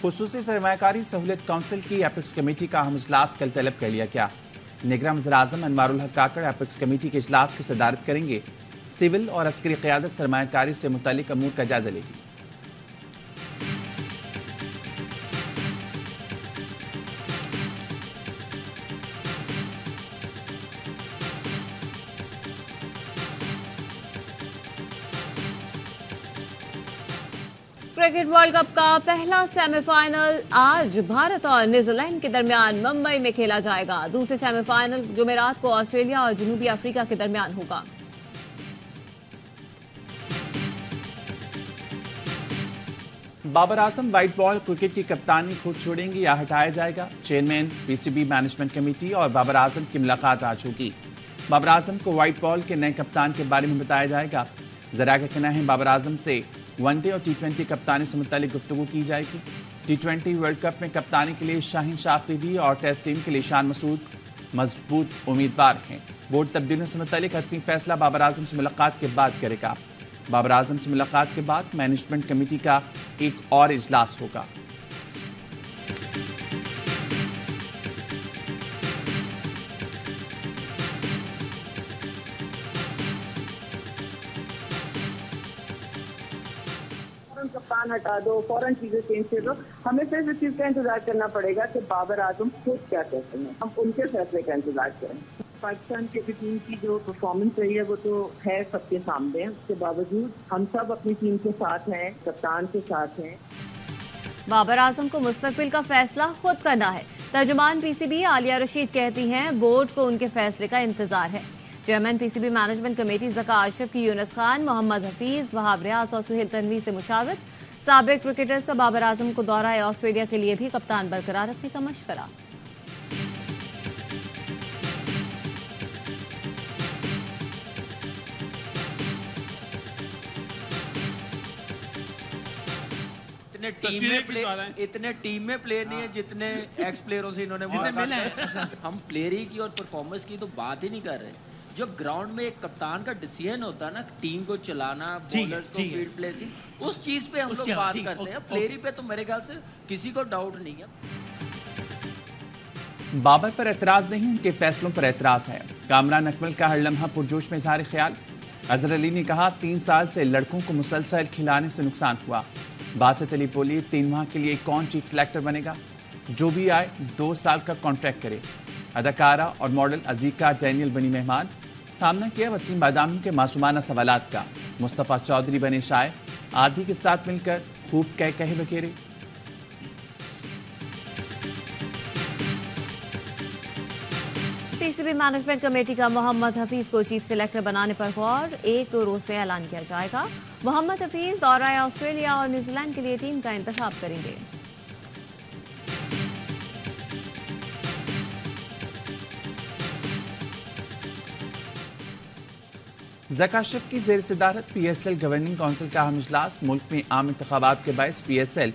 खुसूसी सरमायाकारी सहूलियत काउंसिल की epics committee का अहम इजलास कल तलब कर लिया गया। निगरान वज़ीर-ए-आज़म अनवारुल हक काकड़ एपिक्स कमेटी के इजलास की सदारत करेंगे। सिविल और अस्करी क़यादत सरमायाकारी से मुतल्लिक अमूर का जायजा लेगी। क्रिकेट वर्ल्ड कप का पहला सेमीफाइनल आज भारत और न्यूजीलैंड के दरमियान मुंबई में खेला जाएगा। दूसरे सेमीफाइनल जुमेरात को ऑस्ट्रेलिया और जनूबी अफ्रीका के दरमियान होगा। Babar Azam white ball cricket की कप्तानी खुद छोड़ेंगे या हटाया जाएगा? चेयरमैन पीसीबी मैनेजमेंट कमेटी और बाबर आजम की मुलाकात आज होगी। बाबर आजम को व्हाइट बॉल के नए कप्तान के बारे में बताया जाएगा। जरा का कहना है बाबर आजम से वनडे और टी20 कप्तानी से मुतालिक गुफ्तगू की जाएगी। टी20 वर्ल्ड कप में कप्तानी के लिए शाहीन शाह अफरीदी और टेस्ट टीम के लिए शान मसूद मजबूत उम्मीदवार हैं। बोर्ड तब्दीलियों से मुतालिक हतमी फैसला बाबर आजम से मुलाकात के बाद करेगा। बाबर आजम से मुलाकात के बाद मैनेजमेंट कमेटी का एक और इजलास होगा। कप्तान हटा दो, फौरन चीजें चेंज कर दो। हमें सिर्फ इस चीज का इंतजार करना पड़ेगा कि बाबर आजम खुद क्या कहते हैं, हम उनके फैसले का इंतजार करें। पाकिस्तान क्रिकेट टीम की जो परफॉर्मेंस रही है वो तो है सबके सामने। उसके बावजूद हम सब अपनी टीम के साथ हैं, कप्तान के साथ हैं। बाबर आजम को मुस्तकबिल का फैसला खुद करना है। तर्जुमान पीसीबी आलिया रशीद कहती हैं बोर्ड को उनके फैसले का इंतजार है। Chairman PCB management committee Zaka Ashraf की यूनुस खान, मोहम्मद हफीज, वहाब रियाज और सुहेल तनवी से मुशावरत। साबिक क्रिकेटर्स का बाबर आजम को दौरा ऑस्ट्रेलिया के लिए भी कप्तान बरकरार रखने का मशवरा। इतने टीम में प्लेयर नहीं है जितने एक्स प्लेयरों से इन्होंने मिले हैं। हम प्लेयर ही की और परफॉर्मेंस की तो बात ही नहीं कर रहे। जो ग्राउंड में एक कप्तान का डिसीजन होता है ना, टीम को चलाना, बॉलर्स को फील्ड प्लेसिंग, उस चीज पे हम लोग बात करते हैं। प्लेयर ही पे तो मेरे ख्याल से किसी को डाउट नहीं है। बाबर पर एतराज नहीं, उनके फैसलों पर एतराज है। कामरान अकमल का हर लम्हा पुरजोश में इज़हार ख्याल। अजहर अली ने कहा 3 साल से लड़कों को मुसलसल खिलाने से नुकसान हुआ। बासित अली बोली 3 माह के लिए कौन चीफ सेलेक्टर बनेगा? जो भी आए 2 साल का कॉन्ट्रैक्ट करे। अदाकारा और मॉडल अजीका डैनियल बनी मेहमान। सामना किया वसीम बादामी के मासूमाना सवालात का। मुस्तफा चौधरी बने शायर, आदि के साथ मिलकर खूब कहे बखेरे। पीसीबी मैनेजमेंट कमेटी का मोहम्मद हफीज को चीफ सेलेक्टर बनाने पर गौर, 1-2 रोज में ऐलान किया जाएगा। मोहम्मद हफीज दौरा ऑस्ट्रेलिया और न्यूजीलैंड के लिए टीम का इंतखाब करेंगे। ज़का आशिफ की ज़ेर सदारत पीएसएल गवर्निंग काउंसिल का अहम इजलास। मुल्क में आम इंतखाबात के बायस पीएसएल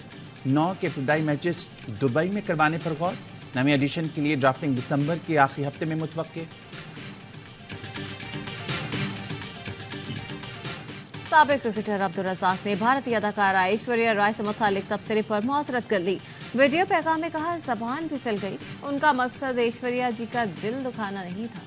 9 के इब्तदाई मैचेस दुबई में करवाने पर गौर। नवी एडिशन के लिए ड्राफ्टिंग दिसंबर के आखिरी हफ्ते में मुतवक्के। साबिक क्रिकेटर अब्दुल रज़ाक ने भारतीय अदाकारा ऐश्वर्या राय से मुतालिक तबसरे पर मुआज़रत कर ली। वीडियो पैगाम में कहा ज़बान फिसल गई, उनका मकसद ऐश्वर्या जी का दिल दुखाना नहीं था।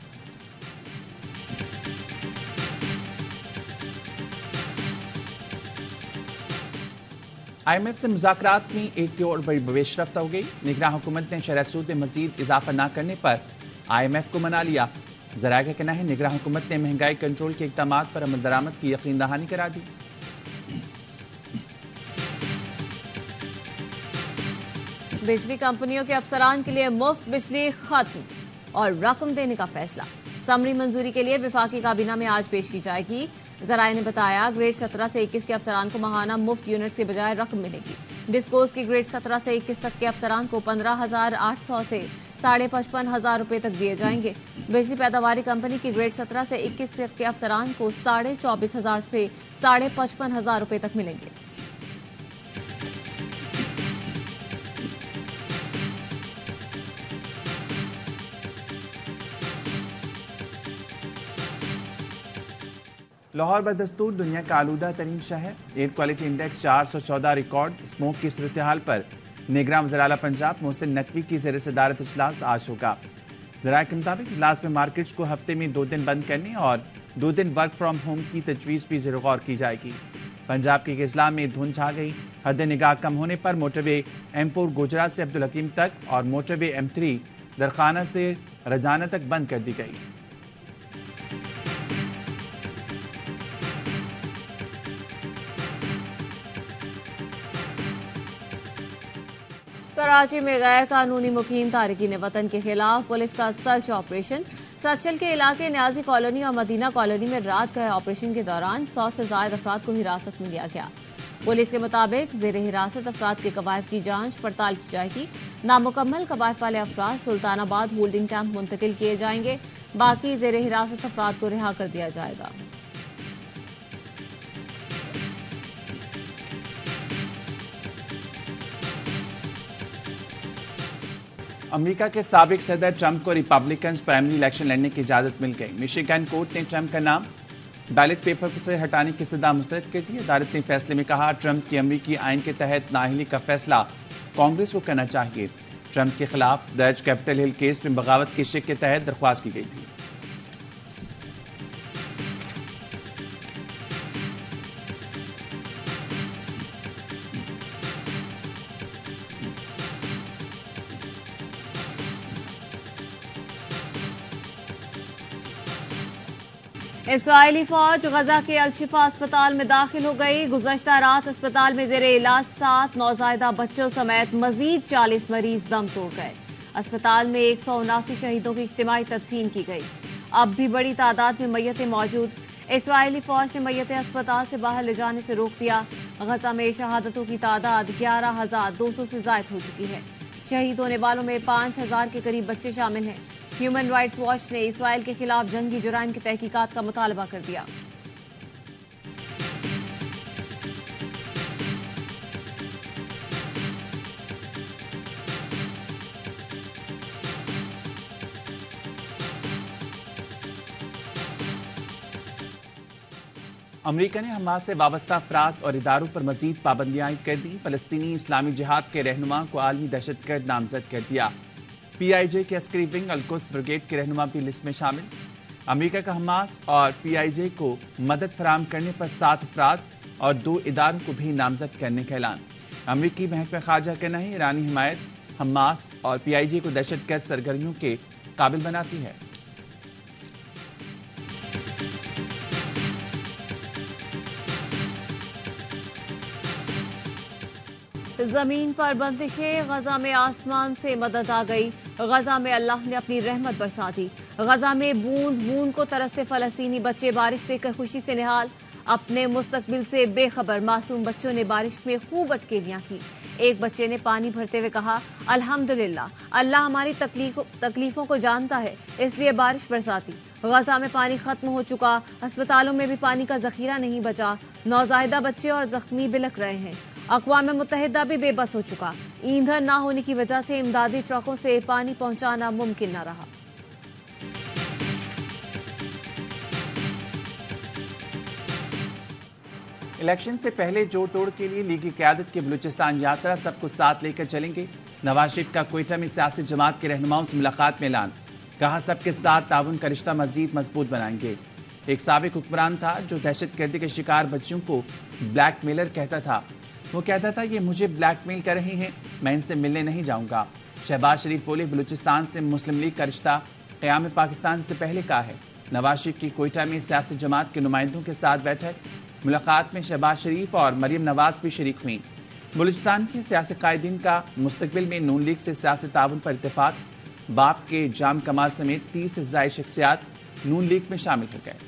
IMF से मुज़ाकरात में एक की ओर बड़ी बवेश रफ्ता हो गई। निगरान हुकूमत ने शरह सूद में मजीद इजाफा न करने पर IMF को मना लिया। जरा का कहना है निगरान हुकूमत ने महंगाई कंट्रोल के इक़दाम पर अमल दरामद की यकीन दहानी करा दी। बिजली कंपनियों के अफसरान के लिए मुफ्त बिजली खत्म और रकम देने का फैसला। समरी मंजूरी के लिए विफाकी काबीना में आज पेश की जाएगी। जराये ने बताया ग्रेड 17 से 21 के अफसरान को माहाना मुफ्त यूनिट्स के बजाय रकम मिलेगी। डिस्कोस के ग्रेड 17 से 21 तक के अफसरान को 15,800 से 55,500 रुपए तक दिए जाएंगे। बिजली पैदावारी कंपनी की ग्रेड 17 से 21 तक के अफसरान को 24,500 से 55,500 रुपए तक मिलेंगे। लाहौर बदस्तूर दुनिया का आलूदा तरीन शहर। Air quality index 414 record. Smoke की सूरत हाल पर निगरान वज़ीर आला पंजाब मोहसिन नकवी की ज़ेर सदारत इजलास आज होगा। ज़राए के मुताबिक इजलास में मार्केट्स को हफ्ते में 2 दिन बंद करने और 2 दिन वर्क फ्रॉम होम की तजवीज़ भी ज़ेर गौर की जाएगी। पंजाब के इजला में धुंध छा गई। हद निगाह कम होने पर मोटरवे एमपुर गोजरा से अब्दुल हकीम तक और मोटरवे M3 दरखाना से रजाना तक बंद कर दी गई। कराची में गैर कानूनी मुकीम तारिकीन वतन के खिलाफ पुलिस का सर्च ऑपरेशन। सचल के इलाके न्याजी कॉलोनी और मदीना कॉलोनी में रात गए ऑपरेशन के दौरान 100 से ज्यादा अफराद को हिरासत में लिया गया। पुलिस के मुताबिक जेर हिरासत अफराद के कवायद की जांच पड़ताल की जाएगी। नामुकम्मल कवायद वाले अफराद सुल्तानाबाद होल्डिंग कैंप मुंतकिल किए जाएंगे। बाकी जेर हिरासत अफराद को रिहा कर दिया जाएगा। अमेरिका के साबिक सदर ट्रंप को रिपब्लिकन्स प्राइमरी इलेक्शन लड़ने की इजाजत मिल गई। मिशिगन कोर्ट ने ट्रंप का नाम बैलेट पेपर से हटाने की सजा मुस्तरद कर दी। अदालत ने फैसले में कहा, ट्रंप की अमेरिकी आइन के तहत नाअहली का फैसला कांग्रेस को करना चाहिए। ट्रंप के खिलाफ दर्ज कैपिटल हिल केस में बगावत की शिक के तहत दरख्वास्त की गई थी। इसराइली फौज गजा के अलशिफा अस्पताल में दाखिल हो गई। गुज़श्ता रात अस्पताल में जेरे इलाज 7 नौज़ायदा बच्चों समेत मजीद 40 मरीज दम तोड़ गए। अस्पताल में 179 शहीदों की इज्तिमाई तदफीन की गई। अब भी बड़ी तादाद में मैयतें मौजूद। इसराइली फौज ने मैयतें अस्पताल से बाहर ले जाने से रोक दिया। गजा में शहादतों की तादाद 11,200 से जायद हो चुकी है। शहीद होने वालों में 5,000 के करीब बच्चे शामिल हैं। ह्यूमन राइट्स वॉच ने इसराइल के खिलाफ जंगी जुराइम की तहकीकात का मुतालबा कर दिया। अमेरिका ने हमास से वाबस्ता अफराद और इदारों पर मजीद पाबंदियां आयद कर दी। फलस्तीनी इस्लामी जिहाद के रहनुमा को आलमी दहशतगर्द नामजद कर दिया। PIJ के अस्करी विंग अल-कुद्स ब्रिगेड के रहनुमा भी लिस्ट में शामिल। अमेरिका का हमास और PIJ को मदद फराहम करने पर 7 अफराद और 2 इदारों को भी नामजद करने का ऐलान। अमेरिकी महकमा खारजा का नहीं, ईरानी हिमायत हमास और PIJ को दहशतगर्द सरगर्मियों के काबिल बनाती है। जमीन पर बंदिशें, गजा में आसमान से मदद आ गई। गजा में अल्लाह ने अपनी रहमत बरसा दी। गजा में बूंद बूंद को तरसते फलस्तीनी बच्चे बारिश देखकर खुशी से निहाल। अपने मुस्तकबिल से बेखबर मासूम बच्चों ने बारिश में खूब अटकेलियां की। एक बच्चे ने पानी भरते हुए कहा, अल्हम्दुलिल्लाह, अल्लाह हमारी तकलीफों को जानता है, इसलिए बारिश बरसाती। गजा में पानी खत्म हो चुका। अस्पतालों में भी पानी का जखीरा नहीं बचा। नौज़ायदा बच्चे और जख्मी बिलख रहे हैं। अक़वाम मुत्तहिदा भी बेबस हो चुका। ईंधन न होने की वजह से इमदादी ट्रकों से पानी पहुंचाना मुमकिन न रहा। इलेक्शन से पहले जोड़ तोड़ के लिए लीगी क़यादत की बलूचिस्तान यात्रा सबको साथ लेकर चलेंगे। नवाज शरीफ का क्वेटा में सियासी जमात के रहनुमाओं से मुलाकात में ऐलान। कहा, सबके साथ ताउन का रिश्ता मजीद मजबूत बनाएंगे। एक साबिक हुक्मरान था जो दहशतगर्दी के शिकार बच्चों को ब्लैकमेलर कहता था। वो कहता था, ये मुझे ब्लैकमेल कर रही हैं, मैं इनसे मिलने नहीं जाऊंगा। शहबाज शरीफ बोले, बलूचिस्तान से मुस्लिम लीग का रिश्ता क़याम पाकिस्तान से पहले का है। नवाज शरीफ की क्वेटा में सियासी जमात के नुमाइंदों के साथ बैठक। मुलाकात में शहबाज शरीफ और मरियम नवाज भी शरीक हुई। बलूचिस्तान के सियासी कायदीन का मुस्तकबिल में नून लीग से सियासी ताउन पर इत्तेफाक। बाप के जाम कमाल समेत 30 से ज़ायद शख्सियात नून लीग में शामिल हो गए।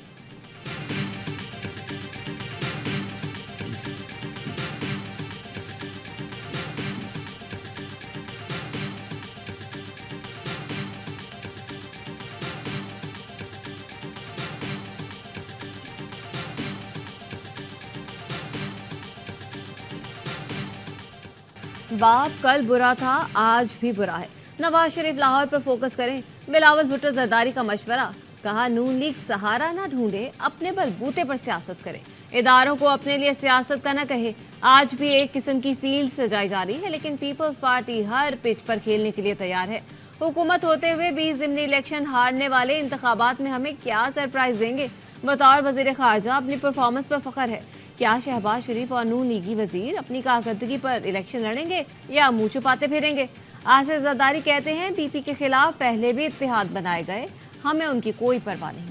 बाप कल बुरा था, आज भी बुरा है। नवाज शरीफ लाहौर पर फोकस करें। बिलावल भुट्टो जरदारी का मशवरा। कहा, नून लीग सहारा ना ढूंढे, अपने बलबूते पर सियासत करे। इदारों को अपने लिए सियासत का न कहे। आज भी एक किस्म की फील्ड सजाई जा रही है, लेकिन पीपल्स पार्टी हर पिच पर खेलने के लिए तैयार है। हुकूमत होते हुए 20 ज़िमनी इलेक्शन हारने वाले इंतखाबात में हमें क्या सरप्राइज देंगे। बतौर वजीर खारजा अपनी परफॉर्मेंस पर फख्र है। क्या शहबाज शरीफ और नून लीगी वजीर अपनी कारकर्दगी पर इलेक्शन लड़ेंगे या मुंह छुपाते फिरेंगे? आसिफ जरदारी कहते हैं पीपी के खिलाफ पहले भी इत्तेहाद बनाए गए, हमें उनकी कोई परवाह नहीं।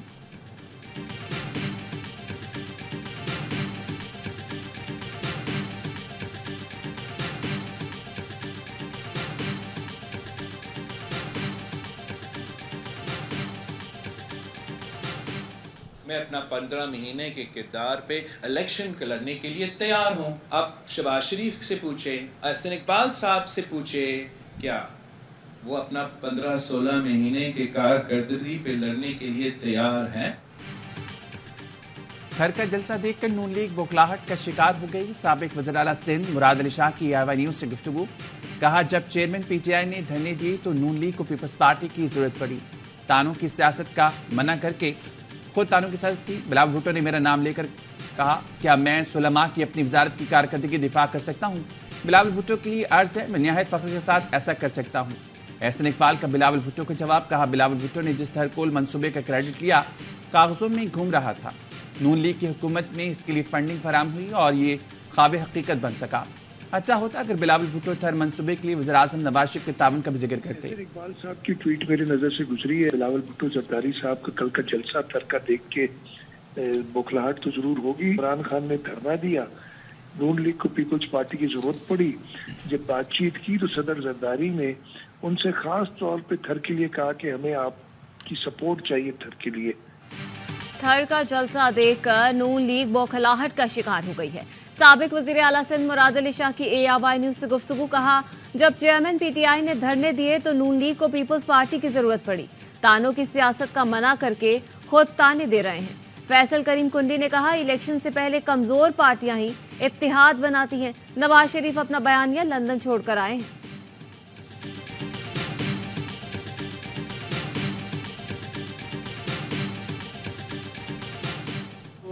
मैं अपना 15 महीने के किरदार पे इलेक्शन लड़ने के लिए तैयार हूं। अब शहबाज शरीफ से पूछे, अहसन इकबाल साहब से पूछे, क्या वो अपना 15-16 महीने के कारकर्दगी पे लड़ने के लिए तैयार हैं? घर का जलसा देखकर नून लीग बौखलाहट का शिकार हो गई। साबिक वज़ीर आला सिंध मुराद अली शाह की AY न्यूज़ से गुफ्तगू। कहा, जब चेयरमैन PTI ने धरने दिए तो नून लीग को पीपल्स पार्टी की जरूरत पड़ी। तानों की सियासत का मना करके खुद तानों की सियासत की। बिलावल भुट्टो ने मेरा नाम लेकर कहा, क्या मैं सुलमा की अपनी वजारत की कारकर्दगी दिफा कर सकता हूँ? बिलावल भुट्टो के लिए अर्ज है, मैं निहायत फख्र के साथ ऐसा कर सकता हूँ। एहसन इकबाल का बिलावल भुट्टो को जवाब। कहा, बिलावल भुट्टो ने जिस धरकोल मंसूबे का क्रेडिट लिया कागजों में घूम रहा था। नून लीग की हुकूमत में इसके लिए फंडिंग फराम हुई और ये ख्वाब हकीकत बन सका। अच्छा होता अगर बिलावल भुट्टो थर मंसूबे के लिए वज़ीर आज़म नवाज शरीफ के तावन का भी जिक्र करते। इकबाल साहब की ट्वीट मेरी नजर से गुजरी है। बिलावल भुट्टो जरदारी साहब का कल का जलसा थर का देख के बौखलाहट तो जरूर होगी। इमरान खान ने धरना दिया, नून लीग को पीपल्स पार्टी की जरूरत पड़ी। जब बातचीत की तो सदर जरदारी ने उनसे खास तौर पे थर के लिए कहा कि हमें आपकी सपोर्ट चाहिए थर के लिए। थर का जलसा देखकर नून लीग बौखलाहट का शिकार हो गई है। साबिक वजीर आला सिंध मुराद अली शाह की AY न्यूज़ से गुफ्तगू। कहा, जब चेयरमैन PTI ने धरने दिए तो नून लीग को पीपल्स पार्टी की जरूरत पड़ी। तानों की सियासत का मना करके खुद ताने दे रहे हैं। फैसल करीम कुंडी ने कहा, इलेक्शन से पहले कमजोर पार्टियां ही इत्तेहाद बनाती हैं। नवाज शरीफ अपना बयानिया लंदन छोड़कर आए हैं।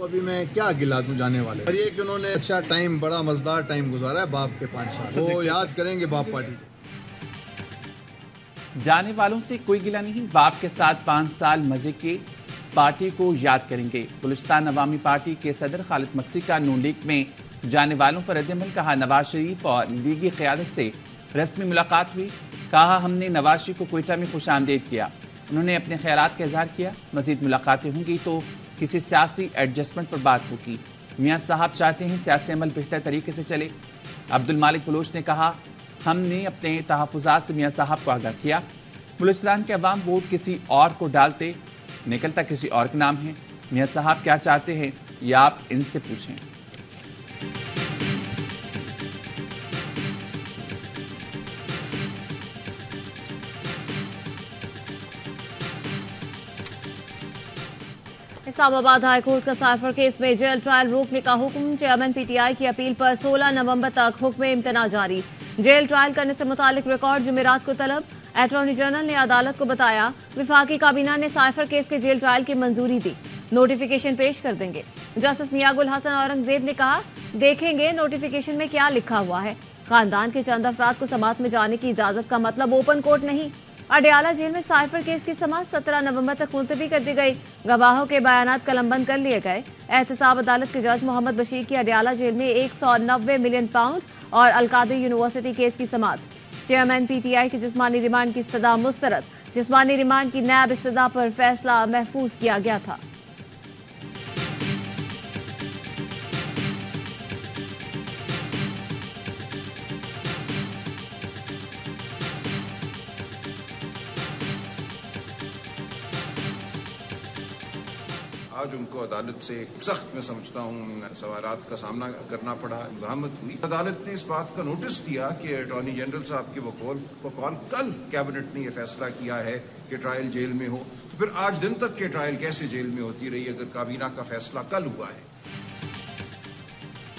अभी मैं क्या गिला दूं जाने वाले पर ये कि उन्होंने अच्छा टाइम, बड़ा मजेदार टाइम गुजारा है बाप के 5 साल, वो याद करेंगे बाप पार्टी। जाने वालों से कोई गिला नहीं, बाप के साथ 5 साल मजे के पार्टी को याद करेंगे। बलूचिस्तान अवामी पार्टी के सदर खालिद मक्सी का नून लीग में जाने वालों पर रद्द-ए-अमल। कहा, नवाज शरीफ और लीगी क़यादत से रस्मी मुलाकात हुई। कहा, हमने नवाज शरीफ को क्वेटा में खुशामदीद किया, उन्होंने अपने ख्यालात का इजहार किया। मजीद मुलाकातें होंगी तो किसी सियासी एडजस्टमेंट पर बात होगी। मियां साहब चाहते हैं सियासी अमल बेहतर तरीके से चले। अब्दुल मालिक बलोच ने कहा, हमने अपने तहफ़्फ़ुज़ात से मियां साहब को आगाह किया। बलूचिस्तान के अवाम वोट किसी और को डालते, निकलता किसी और के नाम है। मियां साहब क्या चाहते हैं ये आप इनसे पूछें। इस्लामाबाद हाईकोर्ट का साइफर केस में जेल ट्रायल रोकने का हुक्म। चेयरमैन PTI की अपील पर 16 नवंबर तक हुक्म इम्तना जारी। जेल ट्रायल करने से मुतालिक रिकॉर्ड जुमेरात को तलब। अटॉर्नी जनरल ने अदालत को बताया, विफाकी काबीना ने साइफर केस के जेल ट्रायल की मंजूरी दी, नोटिफिकेशन पेश कर देंगे। जस्टिस मियागुल हसन औरंगजेब ने कहा, देखेंगे नोटिफिकेशन में क्या लिखा हुआ है। खानदान के चंद अफराद को समाअत में जाने की इजाजत का मतलब ओपन कोर्ट नहीं। अडयाला जेल में साइफर केस की समाअत 17 नवंबर तक मुलतवी कर दी गई। गवाहों के बयानात कलमबंद कर लिए गए। एहतसाब अदालत के जज मोहम्मद बशीर की अडयाला जेल में 190 मिलियन पाउंड और अलकादर यूनिवर्सिटी केस की समाअत। चेयरमैन PTI की जिस्मानी रिमांड की इस्तदा मुस्तरद। जिस्मानी रिमांड की नैब इस्तदा पर फैसला महफूज किया गया था। आज उनको अदालत से सख्त मैं समझता हूँ सवालात का सामना करना पड़ा, मुज़ाहमत हुई। अदालत ने इस बात का नोटिस दिया कि अटॉर्नी जनरल साहब के वकाल कल कैबिनेट ने यह फैसला किया है कि ट्रायल जेल में हो, तो फिर आज दिन तक के ट्रायल कैसे जेल में होती रही अगर काबीना का फैसला कल हुआ है।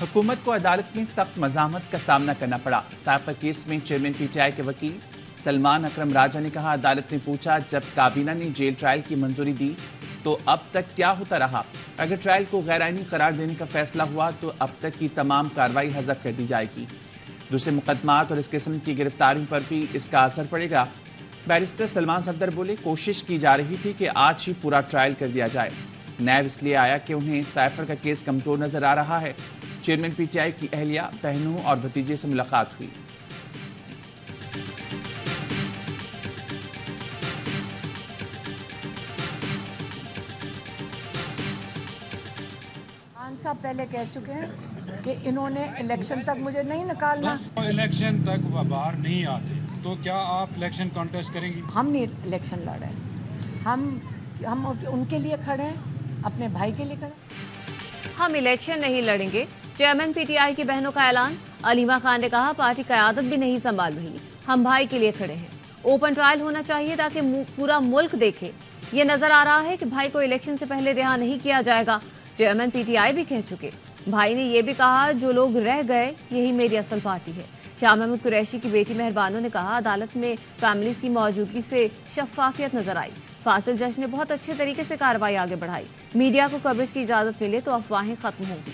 हुकूमत को अदालत में सख्त मज़ामत का सामना करना पड़ा। साइफर केस में चेयरमैन PTI के वकील सलमान अकरम राजा ने कहा, अदालत ने पूछा, जब काबीना ने जेल ट्रायल की मंजूरी दी तो अब तक क्या होता रहा। अगर ट्रायल को गैरआईनी करार देने का फैसला हुआ तो अब तक की तमाम कार्रवाई हज़फ कर दी जाएगी। दूसरे मुकदमात और इस किस्म की गिरफ्तारी पर भी इसका असर पड़ेगा। बैरिस्टर सलमान सफदर बोले, कोशिश की जा रही थी कि आज ही पूरा ट्रायल कर दिया जाए। नैब इसलिए आया कि उन्हें साइफर का केस कमजोर नजर आ रहा है। चेयरमैन पीटीआई की अहलिया, बहनों और भतीजे से मुलाकात हुई। साहब पहले कह चुके हैं कि इन्होंने इलेक्शन तक मुझे नहीं निकालना। इलेक्शन तक वो बाहर नहीं आते तो क्या आप इलेक्शन कॉन्टेस्ट करेंगी? हम नहीं इलेक्शन लड़ रहे हैं, हम उनके लिए खड़े हैं, अपने भाई के लिए खड़े हैं। हम इलेक्शन नहीं लड़ेंगे, चेयरमैन पीटीआई की बहनों का ऐलान। अलीमा खान ने कहा, पार्टी क़यादत भी नहीं संभाल रही, हम भाई के लिए खड़े हैं। ओपन ट्रायल होना चाहिए ताकि पूरा मुल्क देखे। ये नजर आ रहा है कि भाई को इलेक्शन से पहले रिहा नहीं किया जाएगा। चेयरमैन पीटीआई भी कह चुके। भाई ने यह भी कहा, जो लोग रह गए यही मेरी असल पार्टी है। शाह महमूद कुरैशी की बेटी मेहरबानों ने कहा, अदालत में फैमिलीज की मौजूदगी से शफाफियत नजर आई। फासिल जज ने बहुत अच्छे तरीके से कार्रवाई आगे बढ़ाई। मीडिया को कवरेज की इजाजत मिले तो अफवाहें खत्म होंगी।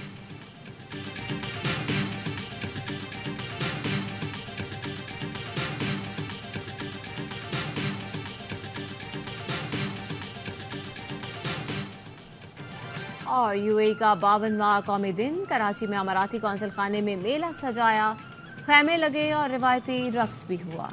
और यूएई का 52वां कौमी दिन। कराची में अमाराती कौंसल खाने में मेला सजाया, खैमे लगे और रिवायती रक्स भी हुआ।